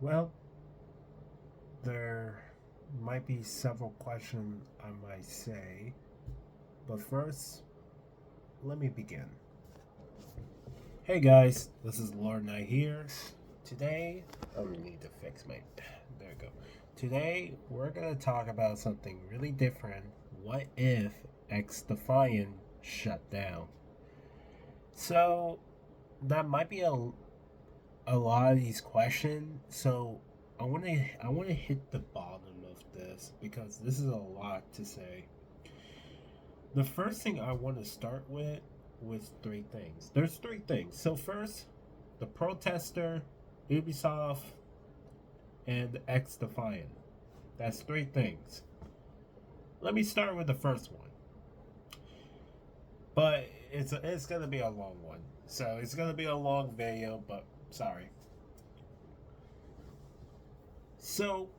Well, there might be several questions I might say, but first, let me begin. Hey guys, this is Lord Knight here. Today, I need to fix my. There we go. Today, we're gonna talk about something really different. What if XDefiant shut down? So, that might be a lot of these questions. So I want to hit the bottom of this because this is a lot to say. The first thing I want to start with was three things. There's three things. So first, the protester, Ubisoft, and X Defiant. That's three things. Let me start with the first one. But it's gonna be a long one. So it's gonna be a long video, but sorry. So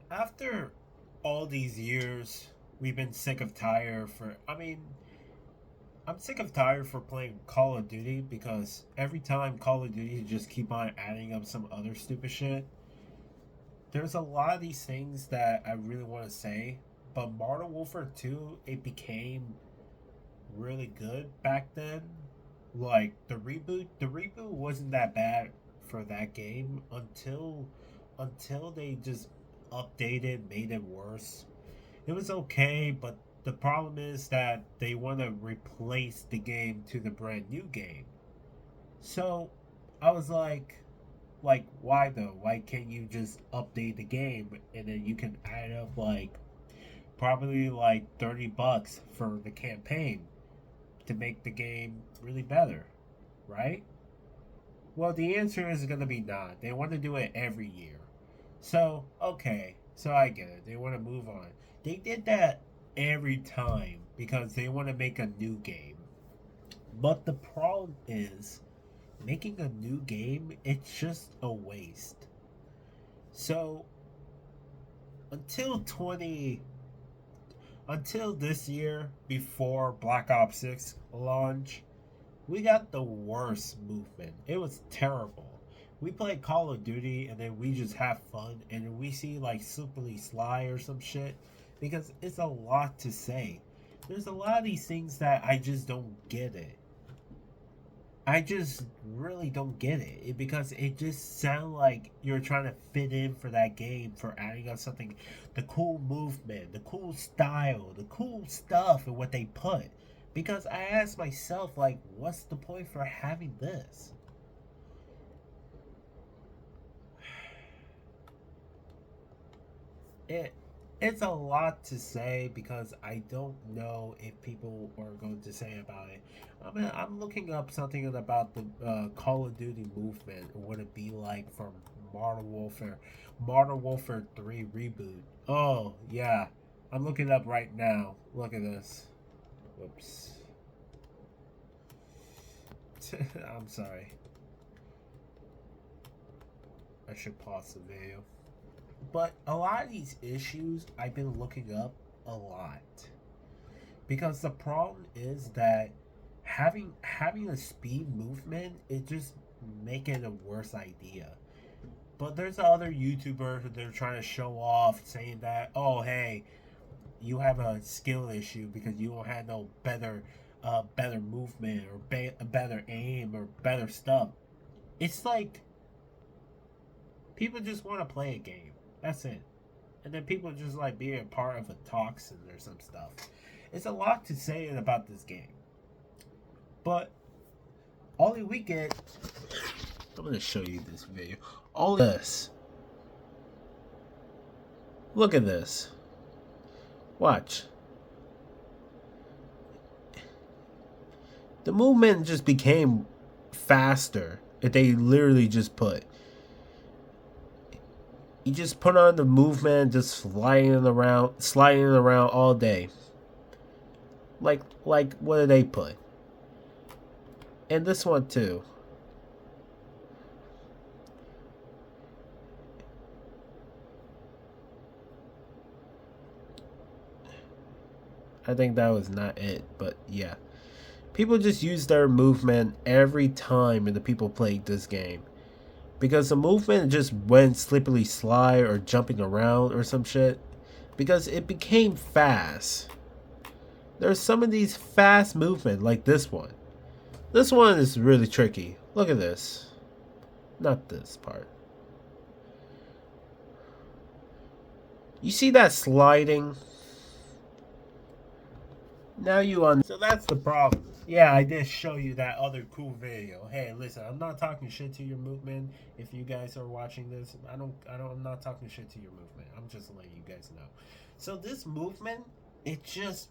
after all these years, we've been sick of tired for. I'm sick of tired for playing Call of Duty because every time Call of Duty just keep on adding up some other stupid shit. There's a lot of these things that I really want to say, but Modern Warfare 2 it became really good back then. Like the reboot wasn't that bad for that game until they just updated, made it worse. It was okay, but the problem is that they want to replace the game to the brand new game. So I was like, why though? Why can't you just update the game and then you can add up like probably like $30 for the campaign to make the game really better, right? Well, the answer is gonna be not. They want to do it every year. So, okay. So I get it. They want to move on. They did that every time because they want to make a new game. But the problem is making a new game, it's just a waste. So, until 20 until this year before Black Ops 6 launch, we got the worst movement. It was terrible. We play Call of Duty and then we just have fun and then we see like Superly Sly or some shit because it's a lot to say. There's a lot of these things that I just don't get it. I just really don't get it because it just sounds like you're trying to fit in for that game for adding up something, the cool movement, the cool style, the cool stuff, and what they put. Because I asked myself, like, what's the point for having this? It it's a lot to say because I don't know if people are going to say about it. I'm looking up something about the Call of Duty movement. What it be like for Modern Warfare, Modern Warfare 3 reboot. Oh yeah, I'm looking up right now. Look at this. Whoops. I'm sorry. I should pause the video. But a lot of these issues I've been looking up a lot because the problem is that having a speed movement it just make it a worse idea. But there's other YouTubers who they're trying to show off, saying that oh hey, you have a skill issue because you don't have no better movement or better aim or better stuff. It's like people just want to play a game. That's it. And then people just like being a part of a toxin or some stuff. It's a lot to say about this game. But all we get, I'm gonna show you this video. All this. Look at this. Watch. The movement just became faster. If they literally just put. You just put on the movement, just sliding around all day. Like what did they put? And this one too. I think that was not it, but yeah. People just use their movement every time and the people played this game. because the movement just went slippery slide or jumping around or some shit. Because it became fast. There's some of these fast movement like this one. This one is really tricky. Look at this. Not this part. You see that sliding? Now you on. So that's the problem. Yeah, I did show you that other cool video. Hey, listen, I'm not talking shit to your movement. If you guys are watching this, I'm not talking shit to your movement. I'm just letting you guys know. So this movement, it just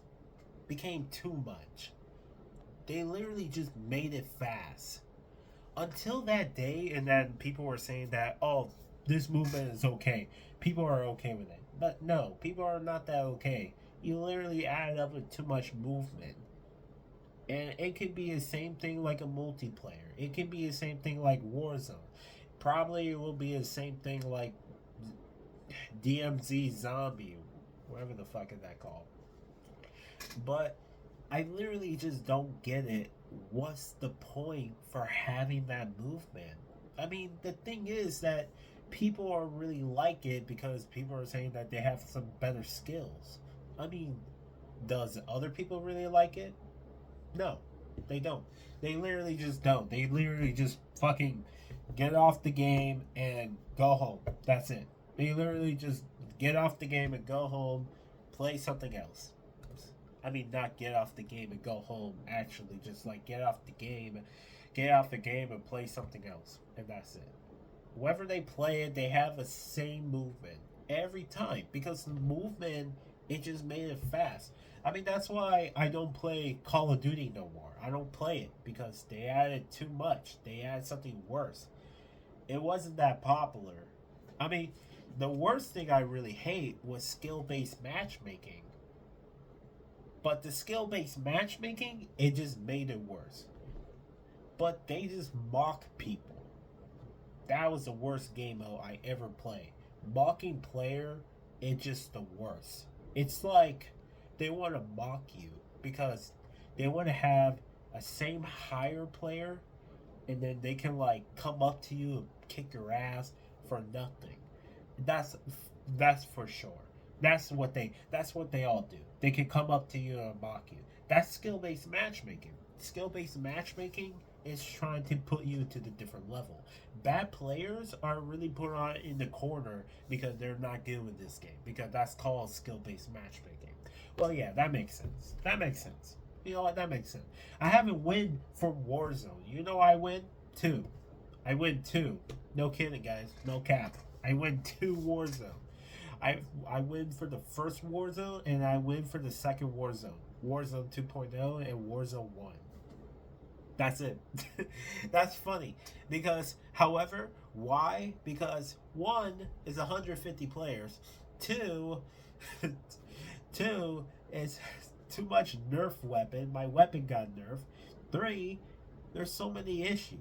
became too much. They literally just made it fast. Until that day, and then people were saying that, oh, this movement is okay. People are okay with it. But no, people are not that okay. You literally added up with too much movement. And it could be the same thing like a multiplayer. It can be the same thing like Warzone. Probably it will be the same thing like DMZ Zombie, whatever the fuck is that called. But I literally just don't get it. What's the point for having that movement? I mean, the thing is that people are really like it because people are saying that they have some better skills. I mean, does other people really like it? No, they don't. They literally just don't. They literally just fucking get off the game and go home. That's it. They literally just get off the game and go home, play something else. I mean, not get off the game and go home. Actually, just like get off the game and play something else, and that's it. Whenever they play it, they have the same movement every time because the movement, it just made it fast. I mean, that's why I don't play Call of Duty no more. I don't play it because they added too much. They added something worse. It wasn't that popular. I mean, the worst thing I really hate was skill-based matchmaking. But the skill-based matchmaking, it just made it worse. But they just mock people. That was the worst game mode I ever played. Mocking player, it's just the worst. It's like they want to mock you because they want to have a same higher player and then they can like come up to you and kick your ass for nothing. That's for sure. That's what they all do. They can come up to you and mock you. That's skill-based matchmaking. Skill-based matchmaking is trying to put you to the different level. Bad players are really put on in the corner because they're not good with this game. Because that's called skill-based matchmaking. Well, yeah, that makes sense. That makes sense. You know what? That makes sense. I haven't win from Warzone. You know I win? 2. I win 2. No kidding, guys. No cap. I win 2 Warzone. I win for the first Warzone and I win for the second Warzone. Warzone 2.0 and Warzone 1. That's it. That's funny. Because, however, why? Because 1 is 150 players. 2, 2 is too much nerf weapon. My weapon got nerfed. 3, there's so many issues.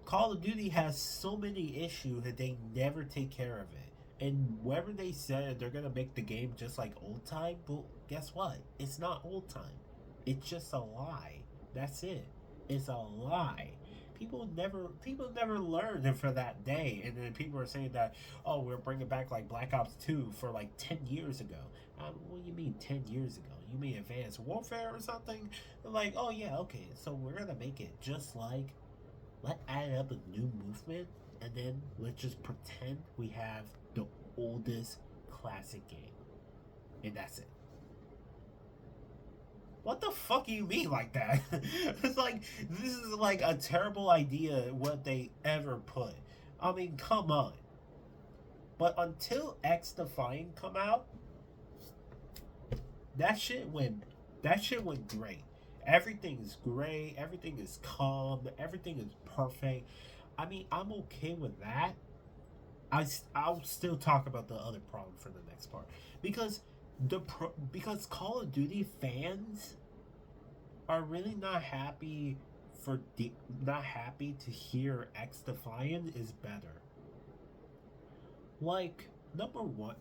Call of Duty has so many issues that they never take care of it. And wherever they said they're going to make the game just like old time, well, guess what? It's not old time. It's just a lie. That's it. It's a lie. People never learned for that day. And then people are saying that, oh, we're bringing back like Black Ops 2 for like 10 years ago. What do you mean 10 years ago? You mean Advanced Warfare or something? They're like, oh yeah, okay, so we're going to make it just like, let's add up a new movement, and then let's just pretend we have the oldest classic game. And that's it. What the fuck do you mean like that? It's like, this is like a terrible idea what they ever put. I mean, come on. But until XDefiant come out, that shit went great. Everything is great, everything is calm, everything is perfect. I mean, I'm okay with that. I'll still talk about the other problem for the next part because because Call of Duty fans are really not happy to hear XDefiant is better. Like number one,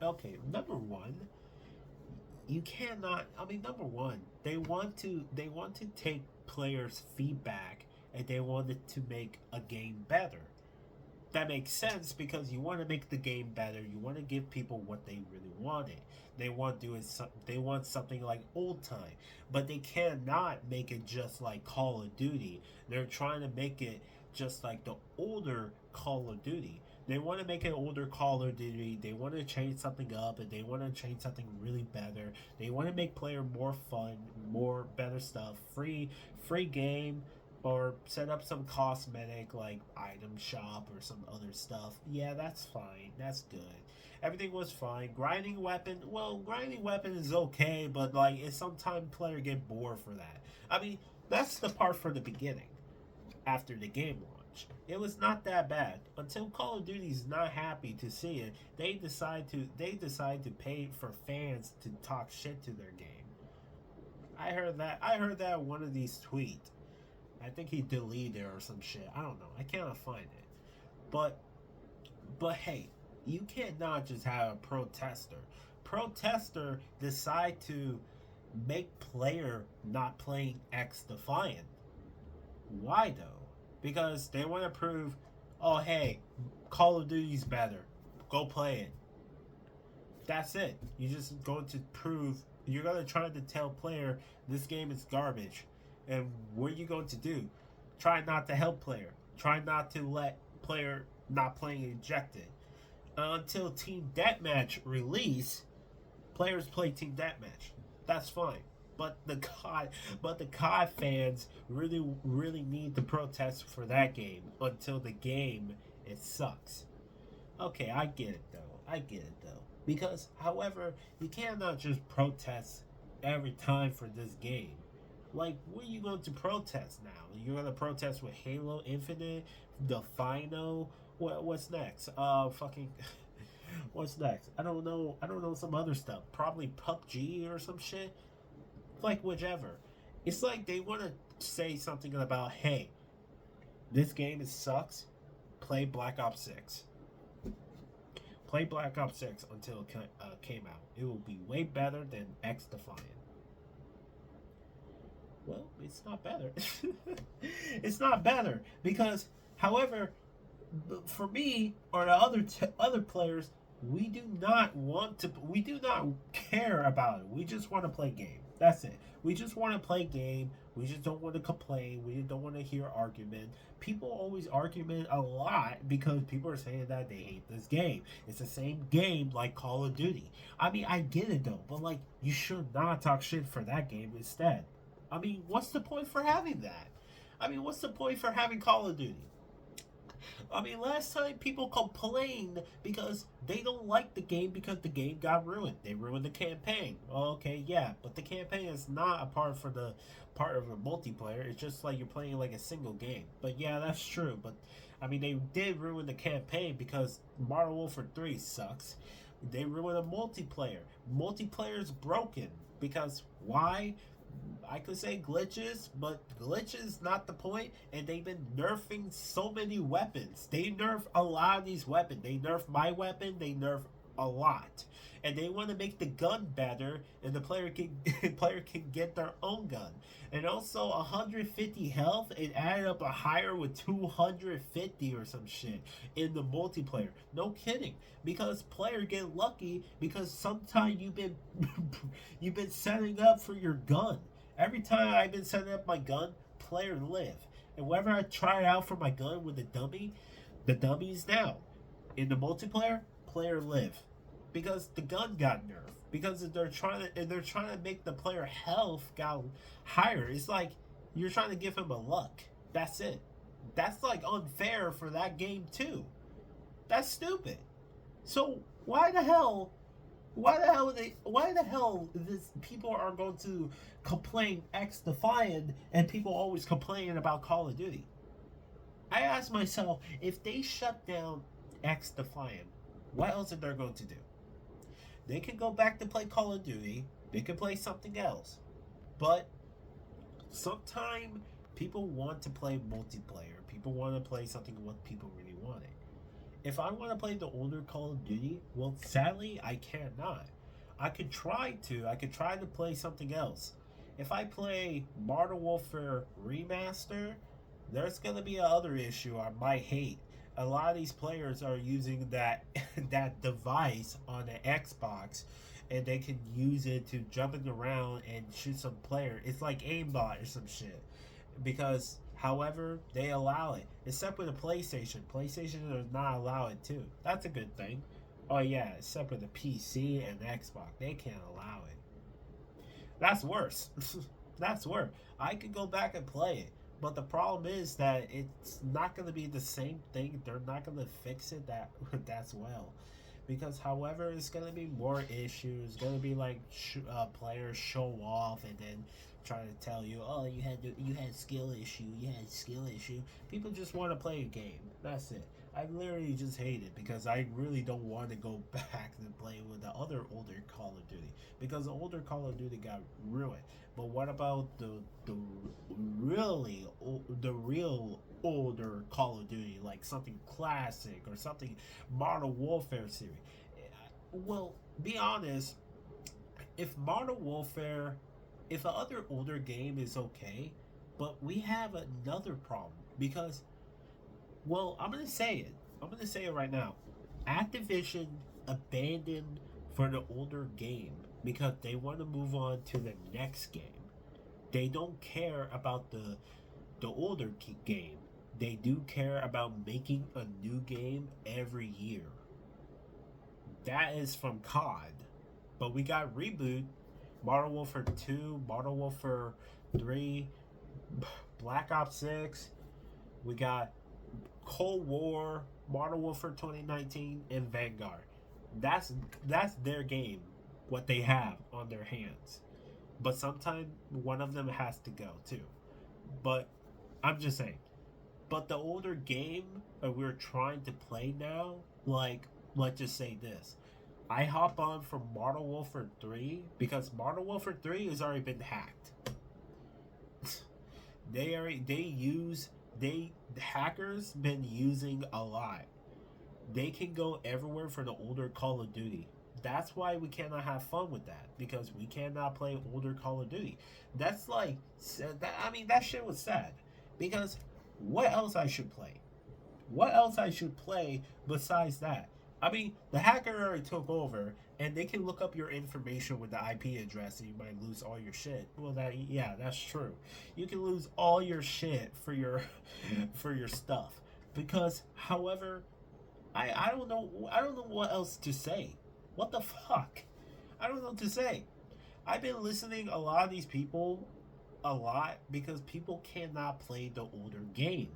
you cannot. I mean, number one, they want to take players' feedback and they wanted to make a game better. that makes sense because you want to make the game better. You want to give people what they really wanted. They want something like old time, but they cannot make it just like Call of Duty. They're trying to make it just like the older Call of Duty. They want to make an older Call of Duty. They want to change something up, and they want to change something really better. They want to make player more fun, more better stuff, free game, or set up some cosmetic like item shop or some other stuff. Yeah, that's fine. That's good. Everything was fine. Grinding weapon is okay, but like it's sometimes player get bored for that. I mean, that's the part for the beginning after the game launch. It was not that bad until Call of Duty's not happy to see it. They decide to pay for fans to talk shit to their game. I heard that in one of these tweets. I think he deleted it or some shit. I don't know. I cannot find it. But hey, you cannot just have a protester. Protester decide to make player not playing XDefiant. Why though? Because they want to prove, oh hey, Call of Duty's better. Go play it. That's it. You're just going to prove. You're going to try to tell player this game is garbage. And what are you going to do? Try not to help player. Try not to let player not playing ejected. Until Team Deathmatch release, players play Team Deathmatch. That's fine. But the COD fans really need to protest for that game until the game it sucks. Okay, I get it though. Because, however, you cannot just protest every time for this game. Like, what are you going to protest now? You're going to protest with Halo Infinite, the final. What's next? Fucking. What's next? I don't know. Some other stuff. Probably PUBG or some shit. Like, whichever. It's like they want to say something about, hey, this game sucks. Play Black Ops 6. Play Black Ops 6 until it came out. It will be way better than XDefiant. Well, it's not better. It's not better because, however, for me or the other players, we do not care about it. We just want to play game. That's it. We just want to play game. We just don't want to complain. We don't want to hear argument. People always argument a lot because people are saying that they hate this game. It's the same game like Call of Duty. I mean, I get it though, but like, you should not talk shit for that game instead. I mean, what's the point for having that? I mean, what's the point for having Call of Duty? I mean, last time people complained because they don't like the game because the game got ruined. They ruined the campaign. Okay, yeah, but the campaign is not a part of the multiplayer. It's just like you're playing like a single game. But yeah, that's true. But I mean, they did ruin the campaign because Modern Warfare 3 sucks. They ruined the multiplayer. Multiplayer is broken because why? I could say glitches, but glitches not the point. And they've been nerfing so many weapons. They nerf a lot of these weapons. They nerf my weapon. They nerf a lot, and they want to make the gun better, and the player can get their own gun. And also 150 health. It added up a higher with 250 or some shit in the multiplayer. No kidding, because player get lucky because sometimes you've been setting up for your gun. Every time I've been setting up my gun, player live. And whenever I try it out for my gun with the dummy's down. In the multiplayer, player live. Because the gun got nerfed. Because they're trying to make the player health go higher. It's like you're trying to give him a luck. That's it. That's like unfair for that game too. That's stupid. So why the hell this people are going to complain XDefiant and people always complaining about Call of Duty? I ask myself, if they shut down XDefiant, what else are they going to do? They can go back to play Call of Duty. They can play something else. But sometimes people want to play multiplayer. People want to play something what people really wanted. If I want to play the older Call of Duty, well, sadly, I cannot. I could try to play something else. If I play Modern Warfare Remaster, there's going to be another issue I might hate. A lot of these players are using that that device on the Xbox, and they can use it to jumping around and shoot some player. It's like aimbot or some shit. Because, however, they allow it, except with the PlayStation. PlayStation does not allow it too. That's a good thing. Oh yeah, except with the PC and Xbox, they can't allow it. That's worse. That's worse. I could go back and play it, but the problem is that it's not going to be the same thing. They're not going to fix it that's well, because however, it's going to be more issues. Going to be like players show off and then try to tell you, oh, you had skill issue, you had skill issue. People just want to play a game. That's it. I literally just hate it because I really don't want to go back and play with the other older Call of Duty, because the older Call of Duty got ruined. But what about the the real older Call of Duty, like something classic or something Modern Warfare series? Well, be honest. If Modern Warfare, if a other older game is okay, but we have another problem because, well, I'm gonna say it. I'm gonna say it right now. Activision abandoned for the older game because they want to move on to the next game. They don't care about the older game. They do care about making a new game every year. That is from COD. But we got Reboot, Modern Warfare 2, Modern Warfare 3, Black Ops 6. We got Cold War, Modern Warfare 2019, and Vanguard. That's their game, what they have on their hands. But sometimes one of them has to go too. But I'm just saying. But the older game that we're trying to play now, like, let's just say this. I hop on from Modern Warfare 3 because Modern Warfare 3 has already been hacked. They the hackers been using a lot. They can go everywhere for the older Call of Duty. That's why we cannot have fun with that, because we cannot play older Call of Duty. That's like that. I mean, that shit was sad because what else I should play? What else I should play besides that? I mean, the hacker already took over, and they can look up your information with the IP address, and you might lose all your shit. Well, that's true. You can lose all your shit for your for your stuff because, however, I don't know what else to say. What the fuck? I don't know what to say. I've been listening a lot of these people a lot because people cannot play the older game.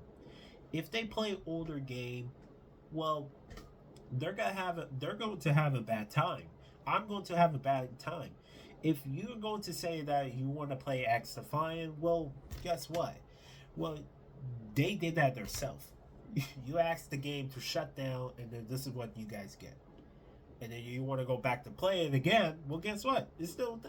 If they play older game, well, they're going to have a bad time. I'm going to have a bad time. If you're going to say that you want to play XDefiant, well, guess what? Well, they did that themselves. You asked the game to shut down, and then this is what you guys get. And then you want to go back to play it again. Well, guess what? It's still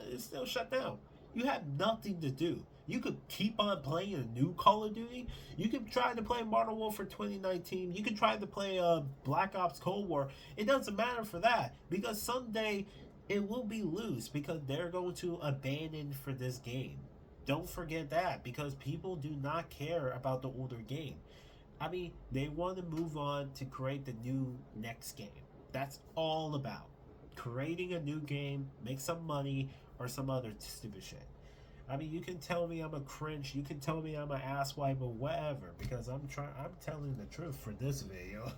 shut down. You have nothing to do. You could keep on playing a new Call of Duty. You could try to play Modern Warfare 2019. You could try to play Black Ops Cold War. It doesn't matter for that because someday it will be loose because they're going to abandon for this game. Don't forget that because people do not care about the older game. I mean, they want to move on to create the new next game. That's all about creating a new game, make some money, or some other stupid shit. I mean, you can tell me I'm a cringe, you can tell me I'm an asswipe, or whatever, because I'm telling the truth for this video.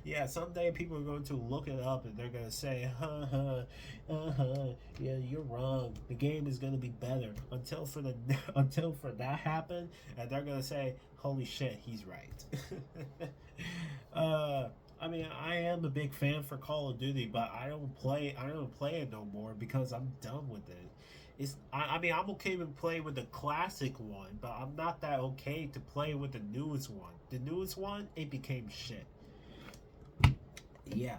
Yeah, someday people are going to look it up and they're gonna say, yeah, you're wrong. The game is gonna be better until for that happen, and they're gonna say, holy shit, he's right. I mean, I am a big fan for Call of Duty, but I don't play it no more because I'm done with it. I mean, I'm okay with playing with the classic one, but I'm not that okay to play with the newest one. The newest one, it became shit. Yeah.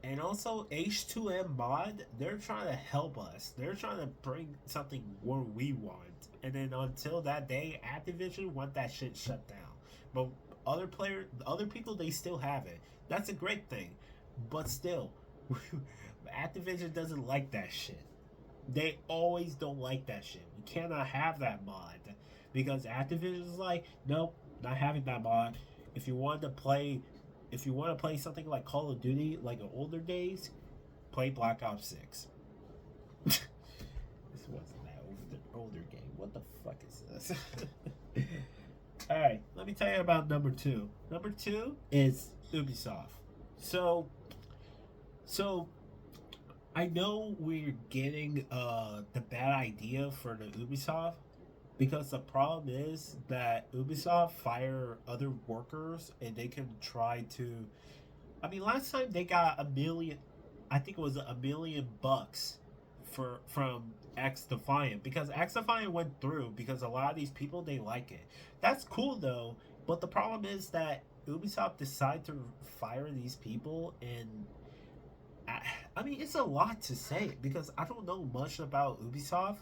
And also, H2M Mod, they're trying to help us. They're trying to bring something where we want. And then until that day, Activision want that shit shut down. But other people, they still have it. That's a great thing. But still, Activision doesn't like that shit. They always don't like that shit. We cannot have that mod because Activision is like, nope, not having that mod. If you want to play if you want to play something like Call of Duty, like in older days, play Black Ops 6. This wasn't that older game. What the fuck is this? Alright, let me tell you about number two. Number two is Ubisoft. So I know we're getting the bad idea for the Ubisoft because the problem is that Ubisoft fire other workers and they can try to. I mean, last time they got a million, I think it was $1 million for from XDefiant because XDefiant went through because a lot of these people they like it. That's cool though, but the problem is that Ubisoft decided to fire these people and I mean, it's a lot to say because I don't know much about Ubisoft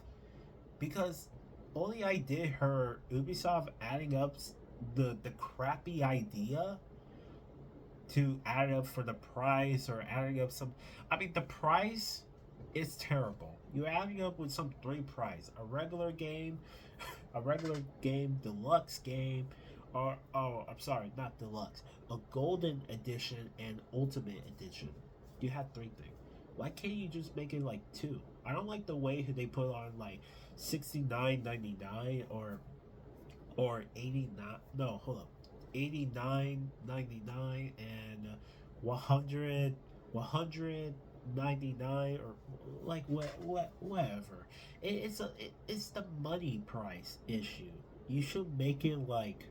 because only I did heard Ubisoft adding up the crappy idea to add up for the price or adding up some. I mean, the price is terrible. You're adding up with some three price: a regular game, deluxe game, or oh, I'm sorry, not deluxe, a golden edition and ultimate edition. You had three things. Why can't you just make it like two? I don't like the way they put on like 69.99 or 89. No, hold up, 89.99 and 199 or like whatever. It's the money price issue. You should make it like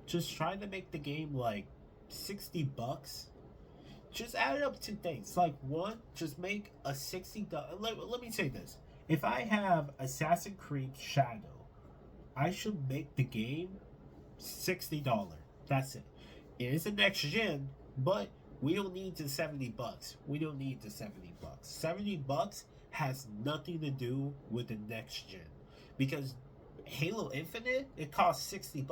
just try to make the game like $60. Just add it up to things. Like one, just make a $60. Let me say this: if I have Assassin's Creed Shadow, I should make the game $60. That's it. It is a next gen, but we don't need the $70. We don't need the $70. $70 has nothing to do with the next gen, because Halo Infinite it costs $60.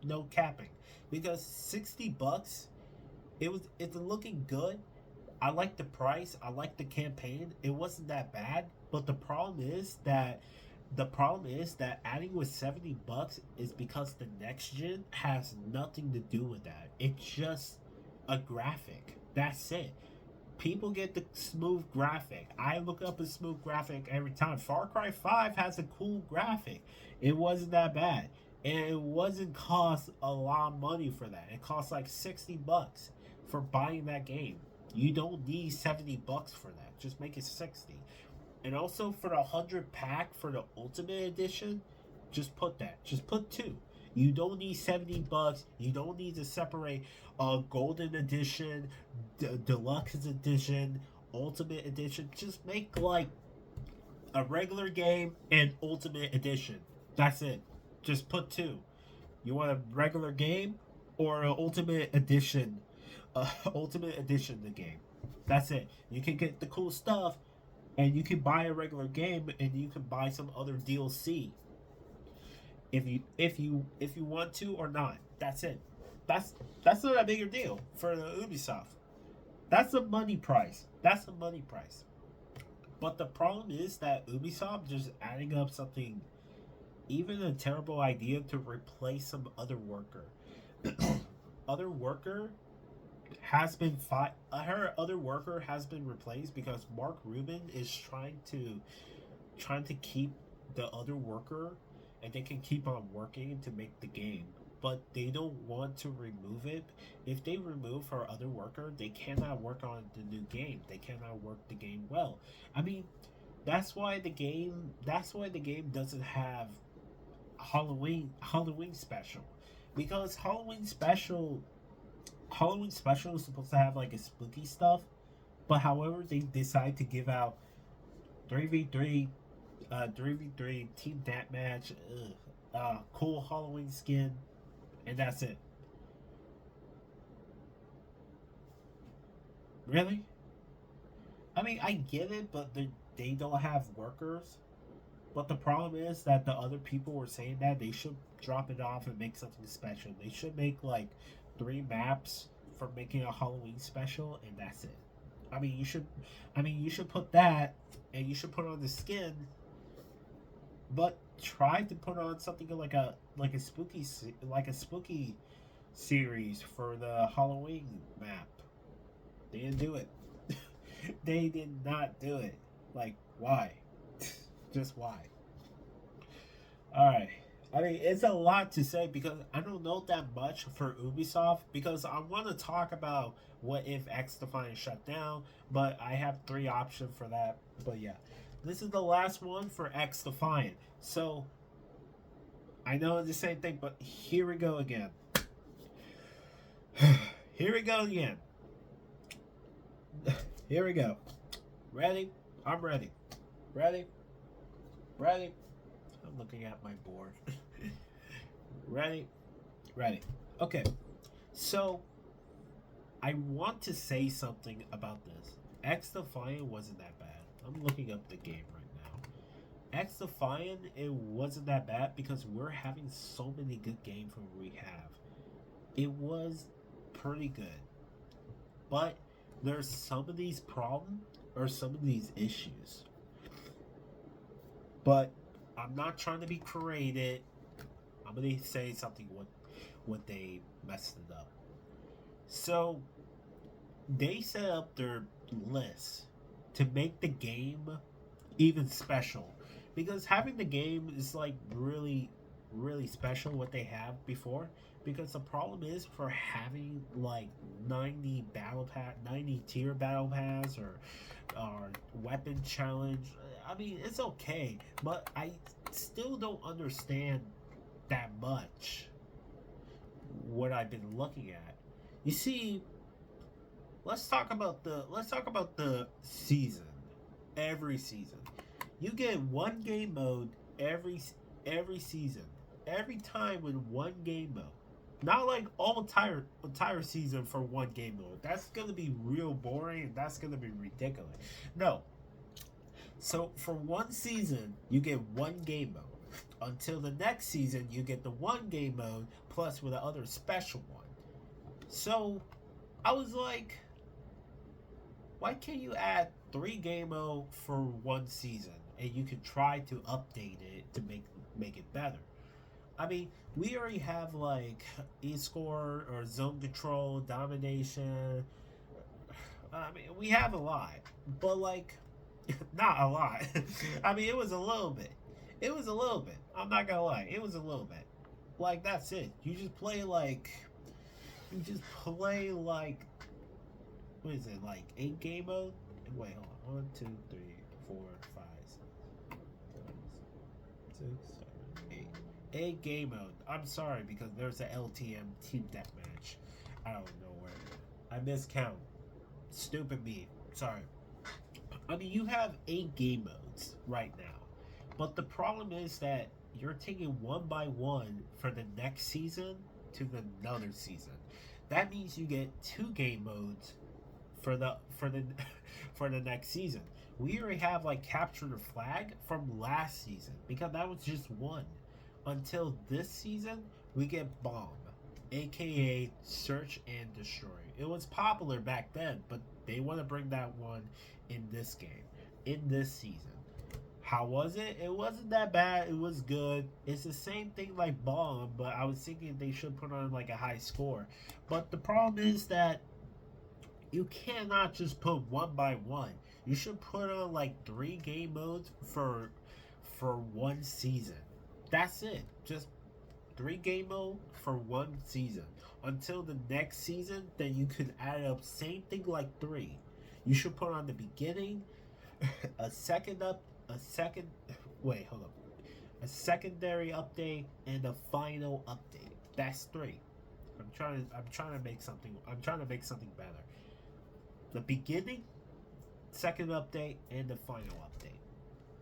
No capping, because $60 it's looking good. I like the price. I like the campaign. It wasn't that bad. But the problem is that adding with $70 is because the next gen has nothing to do with that. It's just a graphic. That's it. People get the smooth graphic. I look up a smooth graphic every time. Far Cry 5 has a cool graphic. It wasn't that bad. And it wasn't cost a lot of money for that. It cost like $60 for buying that game. You don't need $70 for that. Just make it 60. And also for the 100 pack for the Ultimate Edition, just put that. Just put two. You don't need $70. You don't need to separate Golden Edition, Deluxe Edition, Ultimate Edition. Just make like a regular game and Ultimate Edition. That's it. Just put two. You want a regular game or an Ultimate Edition? Ultimate Edition the game. That's it. You can get the cool stuff, and you can buy a regular game, and you can buy some other DLC if you want to or not. That's it. That's not a bigger deal for the Ubisoft. That's a money price. That's a money price. But the problem is that Ubisoft just adding up something, even a terrible idea to replace some other worker. Other worker has been her other worker has been replaced because Mark Rubin is trying to keep the other worker, and they can keep on working to make the game, but they don't want to remove it. If they remove her other worker, they cannot work on the new game. They cannot work the game well. I mean, that's why the game doesn't have Halloween special, because Halloween special is supposed to have like a spooky stuff, but however they decide to give out 3v3 3v3 team deathmatch, cool Halloween skin, and that's it. Really? I mean, I get it, but they don't have workers. But the problem is that the other people were saying that they should drop it off and make something special. They should make like 3 maps for making a Halloween special, and that's it. I mean, you should put that, and you should put on the skin, but try to put on something like a spooky series for the Halloween map. They didn't do it. They did not do it. Like, why? Just why? Alright. I mean, it's a lot to say because I don't know that much for Ubisoft because I want to talk about what if XDefiant shut down, but I have three options for that. But yeah, this is the last one for XDefiant. So, I know it's the same thing, but here we go again. Here we go again. Here we go. Ready? I'm ready. Ready? Ready? I'm looking at my board. Ready? Ready. Okay. So, I want to say something about this. XDefiant wasn't that bad. I'm looking up the game right now. XDefiant, it wasn't that bad because we're having so many good games when we have. It was pretty good. But there's some of these problems or some of these issues. But I'm not trying to be creative. I'm gonna say something what they messed it up. So they set up their list to make the game even special because having the game is like really special what they have before because the problem is for having like 90 tier battle pass or weapon challenge. I mean, it's okay, but I still don't understand that much what I've been looking at. You see, let's talk about the season. Every season, you get one game mode every season. Every time with one game mode. Not like all entire season for one game mode. That's gonna be real boring. That's gonna be ridiculous. No. So for one season, you get one game mode. Until the next season, you get the one game mode plus with the other special one. So I was like, why can't you add three game mode for one season and you can try to update it to make it better? I mean, we already have like e-score or zone control, domination. I mean, we have a lot, but like, not a lot. I mean, it was a little bit. It was a little bit. I'm not gonna lie. It was a little bit. Like that's it. You just play like what is it like 8 game mode? Wait, hold on. 1, 2, 3, 4, 5, 6, 7, 8. 8 game mode. I'm sorry because there's a LTM team deathmatch. I don't know where. I miscount. Stupid me. Sorry. I mean, you have 8 game modes right now, but the problem is that you're taking one by one for the next season to another season. That means you get 2 game modes for the for the next season. We already have like capture the flag from last season because that was just one. Until this season, we get bomb, aka search and destroy. It was popular back then, but they want to bring that one in this game, in this season. How was it? It wasn't that bad. It was good. It's the same thing like bomb, but I was thinking they should put on like a high score. But the problem is that you cannot just put one by one. You should put on like 3 game modes for one season. That's it. Just 3 game mode for one season. Until the next season, then you could add up same thing like 3. You should put on the beginning, a second wait, hold up. A secondary update and a final update. That's 3. I'm trying to make something better. The beginning, second update, and the final update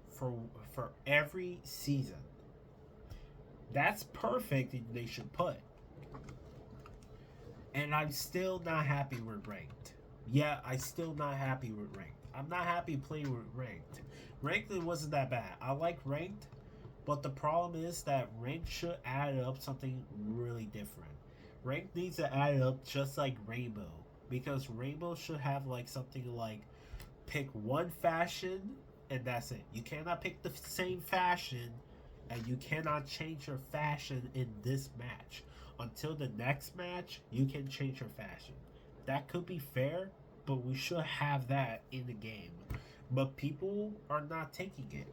for every season. That's perfect. They should put. And I'm still not happy with ranked. Yeah, I'm still not happy with ranked. I'm not happy playing with ranked. Ranked it wasn't that bad. I like ranked, but the problem is that ranked should add up something really different. Ranked needs to add up just like Rainbow. Because Rainbow should have like something like pick one fashion and that's it. You cannot pick the same fashion and you cannot change your fashion in this match. until the next match, you can change your fashion. That could be fair, but we should have that in the game. But people are not taking it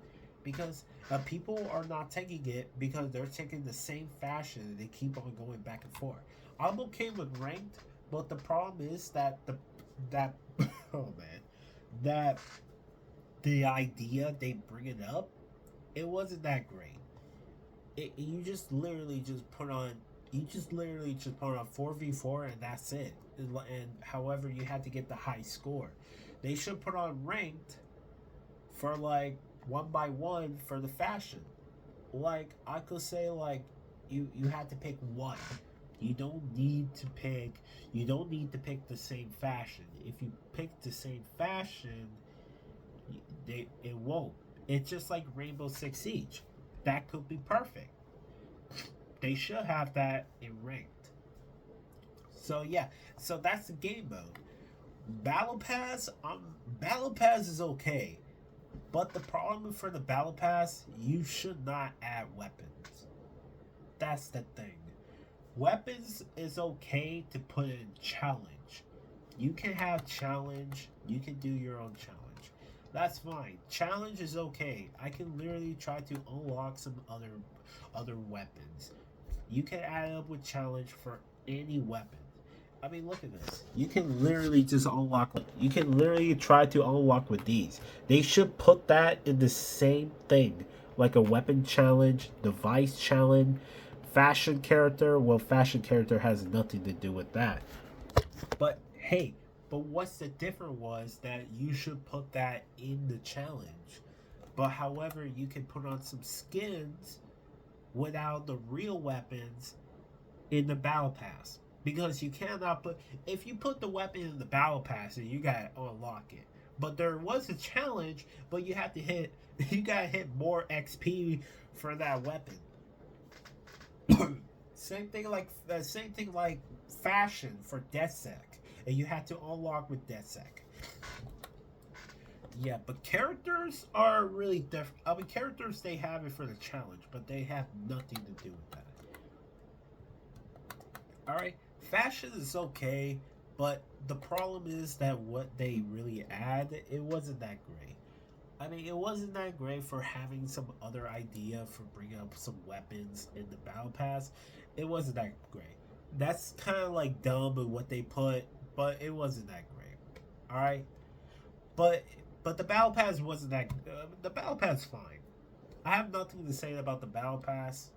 because people are not taking it because they're taking the same fashion and they keep on going back and forth. I'm okay with ranked, but the problem is that that oh man, that the idea they bring it up, it wasn't that great. You just literally just put on you just put on 4v4 and that's it. And however you had to get the high score. They should put on ranked for like one by one for the fashion. Like I could say like you had to pick one. You don't need to pick the same fashion. If you pick the same fashion, it won't. It's just like Rainbow Six Siege. That could be perfect. They should have that in ranked. So yeah, so that's the game mode. Battle Pass is okay, but the problem for the Battle Pass, you should not add weapons. That's the thing. Weapons is okay to put in challenge. You can have challenge. You can do your own challenge. That's fine. Challenge is okay. I can literally try to unlock some other weapons. You can add up with challenge for any weapon. I mean, look at this. You can literally just unlock. You can literally try to unlock with these. They should put that in the same thing, like a weapon challenge, device challenge, fashion character. Well, fashion character has nothing to do with that. But hey, but what's the difference was that you should put that in the challenge. But however, you can put on some skins without the real weapons in the battle pass. Because you cannot put if you put the weapon in the battle pass, then you gotta unlock it. But there was a challenge, but you have to hit you gotta hit more XP for that weapon. Same thing like fashion for DeathSec, and you have to unlock with DeathSec. Yeah, but characters are really different. I mean, characters they have it for the challenge, but they have nothing to do with that. All right, fashion is okay, but the problem is that what they really add, it wasn't that great. I mean, it wasn't that great for having some other idea for bringing up some weapons in the battle pass. It wasn't that great. That's kind of like dumb with what they put, but it wasn't that great. All right, but the battle pass wasn't that. The battle pass fine. I have nothing to say about the battle pass,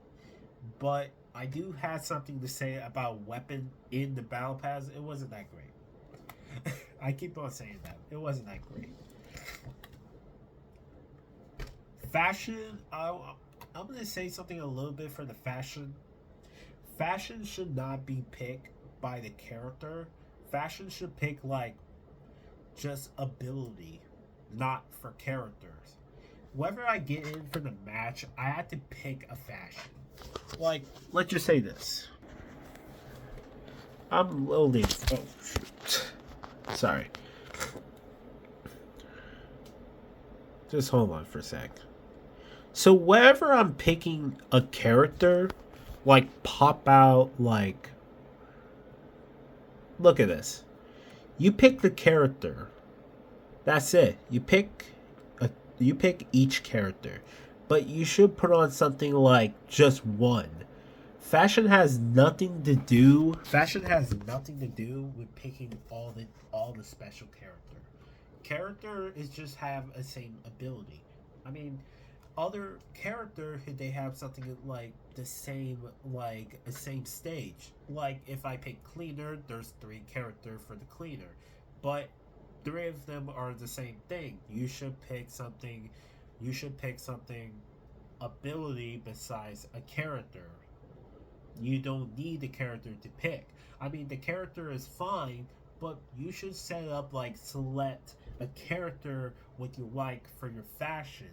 but I do have something to say about weapon in the battle pass. It wasn't that great. I keep on saying that it wasn't that great. Fashion. I'm gonna say something a little bit for the fashion. Fashion should not be picked by the character. Fashion should pick like just ability, not for characters. Whether I get in for the match, I had to pick a fashion. Like, let's just say this. I'm loading. Oh, shoot. Sorry. Just hold on for a sec. So, wherever I'm picking a character, like, pop out, like. Look at this. You pick the character. That's it. You pick each character, but you should put on something like just one. Fashion has nothing to do with picking all the special character. Character is just have a same ability. I mean, other character they have something like the same stage. Like if I pick cleaner, there's three character for the cleaner, but three of them are the same thing. You should pick something. You should pick something ability besides a character. You don't need the character to pick. I mean, the character is fine, but you should set up like select a character what you like for your fashion.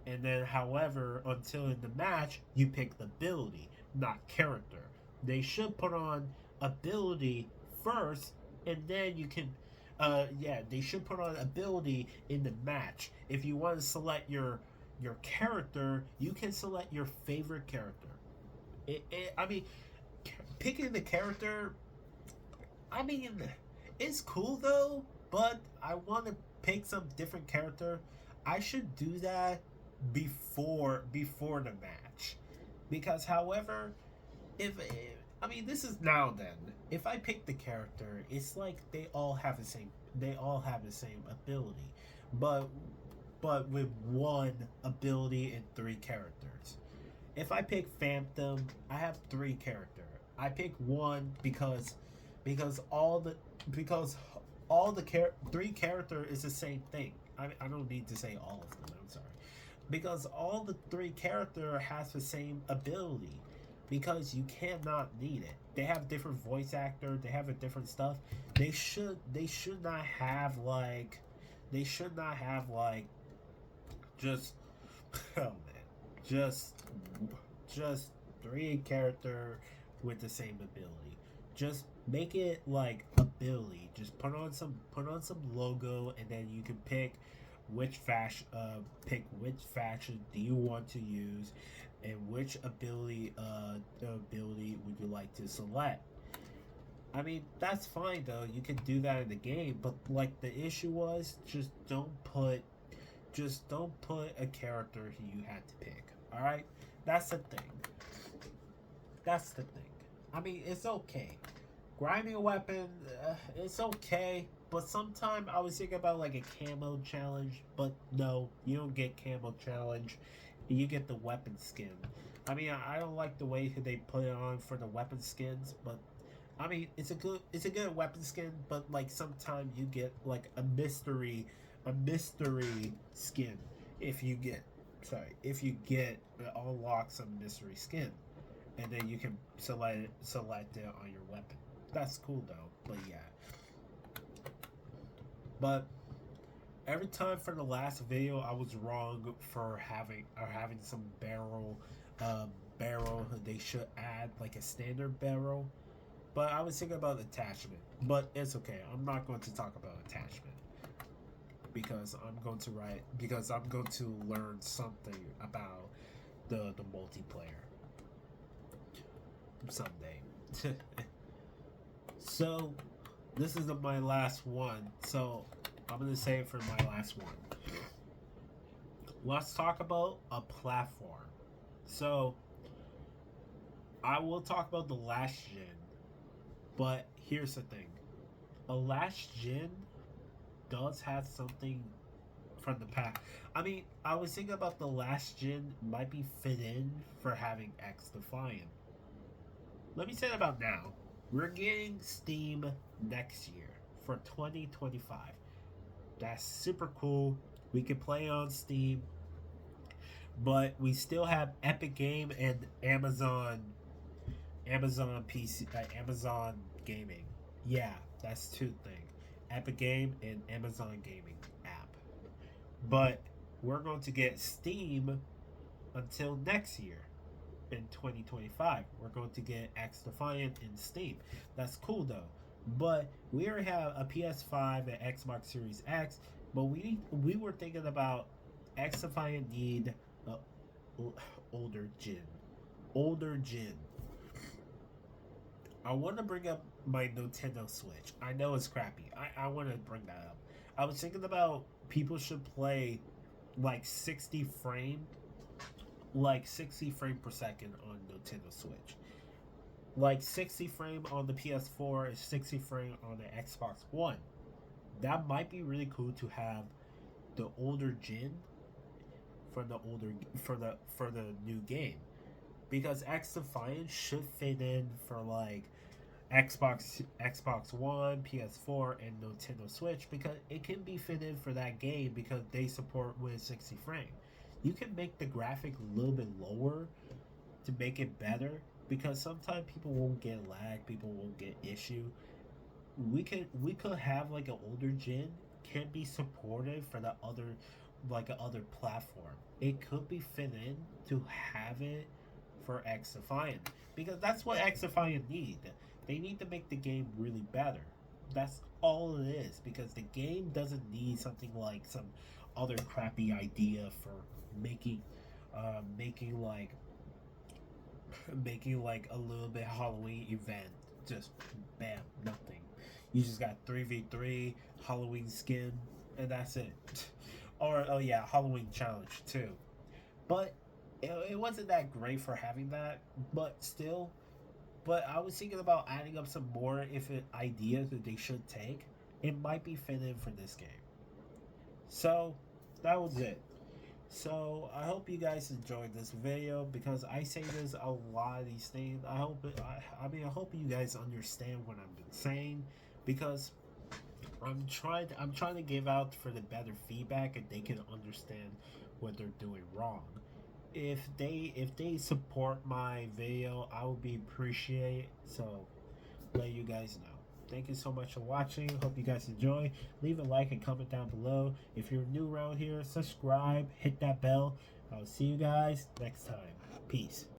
And then, however, until in the match, you pick the ability, not character. They should put on ability first, and then you can. Yeah, they should put on ability in the match. If you want to select your character, you can select your favorite character. I mean, picking the character, I mean, it's cool though, but I want to pick some different character. I should do that before the match, because however, if I mean this is now then, if I pick the character, it's like they all have the same ability, but with one ability and three characters. If I pick Phantom, I have three character. I pick one because because all the three character is the same thing. I don't need to say all of them. I'm sorry, because all the three character has the same ability. Because you cannot need it. They have different voice actor. They have a different stuff. They should not have like they should not have like just oh man just just three character with the same ability. Just make it like ability. Just put on some logo, and then you can pick which fashion do you want to use, and which ability would you like to select. I mean, that's fine though. You can do that in the game, but like the issue was, just don't put a character you had to pick. All right, that's the thing. That's the thing. I mean, it's okay. Grinding a weapon, it's okay. But sometimes I was thinking about like a camo challenge, but no, you don't get camo challenge. You get the weapon skin. I mean, I don't like the way they put it on for the weapon skins, but I mean, it's a good weapon skin. But like sometimes you get like a mystery skin if you get unlock some mystery skin, and then you can select it on your weapon. That's cool though. But yeah, but every time for the last video, I was wrong for having some barrel. They should add like a standard barrel. But I was thinking about attachment. But it's okay. I'm not going to talk about attachment because I'm going to learn something about the multiplayer someday. So this is my last one. So I'm gonna say it for my last one. Let's talk about a platform. So I will talk about the last gen, but here's the thing: a last gen does have something from the past. I mean, I was thinking about the last gen might be fit in for having XDefiant. Let me say it about now. We're getting Steam next year for 2025. That's super cool. We can play on Steam, but we still have Epic Game and Amazon PC, Amazon Gaming. Yeah, that's two things. Epic Game and Amazon Gaming app. But we're going to get Steam until next year in 2025. We're going to get X Defiant in Steam. That's cool though. But we already have a PS5 and Xbox Series X. But we were thinking about X Defiant need a older gen. Older gen. I want to bring up my Nintendo Switch. I know it's crappy. I want to bring that up. I was thinking about people should play like 60 frame per second on Nintendo Switch. Like 60 frame on the PS4 and 60 frame on the Xbox One. That might be really cool to have the older gen for the new game, because X Defiant should fit in for like Xbox One, PS4, and Nintendo Switch, because it can be fitted for that game because they support with 60 frame. You can make the graphic a little bit lower to make it better, because sometimes people won't get lag, people won't get issue. We could have like an older gen can be supported for the other like a other platform. It could be fit in to have it for Xdefiant, because that's what Xdefiant need. They need to make the game really better. That's all it is, because the game doesn't need something like some other crappy idea for making making like making like a little bit Halloween event. Just bam, nothing. You just got 3v3 Halloween skin, and that's it. Or oh yeah, Halloween challenge too. But it wasn't that great for having that. But still, but I was thinking about adding up some more if ideas that they should take. It might be fit in for this game. So that was it. So I hope you guys enjoyed this video because I say this a lot of these things. I hope I hope you guys understand what I've been saying because I'm trying to give out for the better feedback and they can understand what they're doing wrong. If they support my video, I would be appreciated. So let you guys know. Thank you so much for watching. Hope you guys enjoy. Leave a like and comment down below. If you're new around here, subscribe, hit that bell. I'll see you guys next time. Peace.